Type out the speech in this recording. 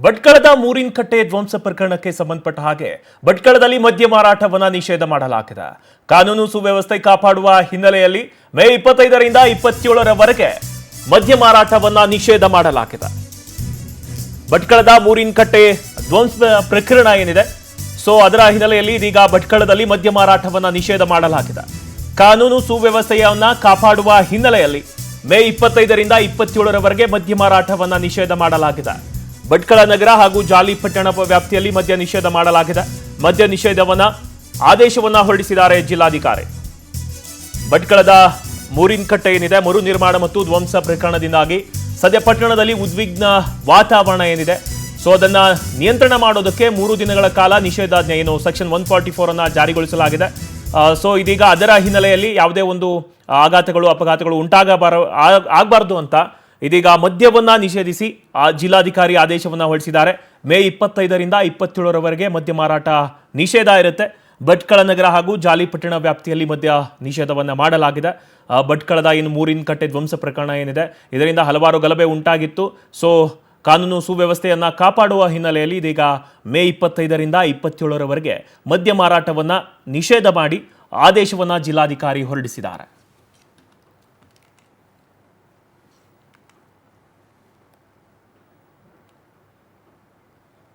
ಭಟ್ಕಳದ ಮೂರಿನಕಟ್ಟೆ ಧ್ವಂಸ ಪ್ರಕರಣಕ್ಕೆ ಸಂಬಂಧಪಟ್ಟ ಹಾಗೆ ಭಟ್ಕಳದಲ್ಲಿ ಮದ್ಯ ಮಾರಾಟವನ್ನ ನಿಷೇಧ ಮಾಡಲಾಗಿದೆ. ಕಾನೂನು ಸುವ್ಯವಸ್ಥೆ ಕಾಪಾಡುವ ಹಿನ್ನೆಲೆಯಲ್ಲಿ ಮೇ 25ರಿಂದ 27ರವರೆಗೆ ಮದ್ಯ ಮಾರಾಟವನ್ನ ನಿಷೇಧ ಮಾಡಲಾಗಿದೆ. ಭಟ್ಕಳದ ಮೂರಿನಕಟ್ಟೆ ಧ್ವಂಸ ಪ್ರಕರಣ ಏನಿದೆ, ಅದರ ಹಿನ್ನೆಲೆಯಲ್ಲಿ ಇದೀಗ ಭಟ್ಕಳದಲ್ಲಿ ಮದ್ಯ ಮಾರಾಟವನ್ನ ನಿಷೇಧ ಮಾಡಲಾಗಿದೆ. ಕಾನೂನು ಸುವ್ಯವಸ್ಥೆಯನ್ನ ಕಾಪಾಡುವ ಹಿನ್ನೆಲೆಯಲ್ಲಿ ಮೇ 25ರಿಂದ 27ರವರೆಗೆ ಮದ್ಯ ಮಾರಾಟವನ್ನ ನಿಷೇಧ ಮಾಡಲಾಗಿದೆ. ಭಟ್ಕಳ ನಗರ ಹಾಗೂ ಜಾಲಿಪಟ್ಟಣ ವ್ಯಾಪ್ತಿಯಲ್ಲಿ ಮದ್ಯ ನಿಷೇಧ ಮಾಡಲಾಗಿದೆ. ಮದ್ಯ ನಿಷೇಧವನ್ನ ಆದೇಶವನ್ನ ಹೊರಡಿಸಿದ್ದಾರೆ ಜಿಲ್ಲಾಧಿಕಾರಿ. ಭಟ್ಕಳದ ಮೂರಿನಕಟ್ಟೆ ಏನಿದೆ, ಮರು ನಿರ್ಮಾಣ ಮತ್ತು ಧ್ವಂಸ ಪ್ರಕರಣದಿಂದಾಗಿ ಸದ್ಯ ಪಟ್ಟಣದಲ್ಲಿ ಉದ್ವಿಗ್ನ ವಾತಾವರಣ ಏನಿದೆ, ಅದನ್ನ ನಿಯಂತ್ರಣ ಮಾಡೋದಕ್ಕೆ 3 ದಿನಗಳ ಕಾಲ ನಿಷೇಧಾಜ್ಞೆ ಏನು ಸೆಕ್ಷನ್ 144 ಅನ್ನ ಜಾರಿಗೊಳಿಸಲಾಗಿದೆ. ಇದೀಗ ಅದರ ಹಿನ್ನೆಲೆಯಲ್ಲಿ ಯಾವುದೇ ಒಂದು ಆಘಾತಗಳು ಅಪಘಾತಗಳು ಆಗಬಾರದು ಅಂತ ಇದೀಗ ಮದ್ಯವನ್ನ ನಿಷೇಧಿಸಿ ಜಿಲ್ಲಾಧಿಕಾರಿ ಆದೇಶವನ್ನ ಹೊರಡಿಸಿದ್ದಾರೆ. ಮೇ 25ರಿಂದ 27ರವರೆಗೆ ಮದ್ಯ ಮಾರಾಟ ನಿಷೇಧ ಇರುತ್ತೆ. ಭಟ್ಕಳ ನಗರ ಹಾಗೂ ಜಾಲಿಪಟ್ಟಣ ವ್ಯಾಪ್ತಿಯಲ್ಲಿ ಮದ್ಯ ನಿಷೇಧವನ್ನ ಮಾಡಲಾಗಿದೆ. ಭಟ್ಕಳದ ಮೂರಿನಕಟ್ಟೆ ಧ್ವಂಸ ಪ್ರಕರಣ ಏನಿದೆ, ಇದರಿಂದ ಹಲವಾರು ಗಲಭೆ ಉಂಟಾಗಿತ್ತು. ಕಾನೂನು ಸುವ್ಯವಸ್ಥೆಯನ್ನ ಕಾಪಾಡುವ ಹಿನ್ನೆಲೆಯಲ್ಲಿ ಇದೀಗ ಮೇ 25ರಿಂದ 27ರವರೆಗೆ ಮದ್ಯ ಮಾರಾಟವನ್ನ ನಿಷೇಧ ಮಾಡಿ ಆದೇಶವನ್ನ ಜಿಲ್ಲಾಧಿಕಾರಿ ಹೊರಡಿಸಿದ್ದಾರೆ.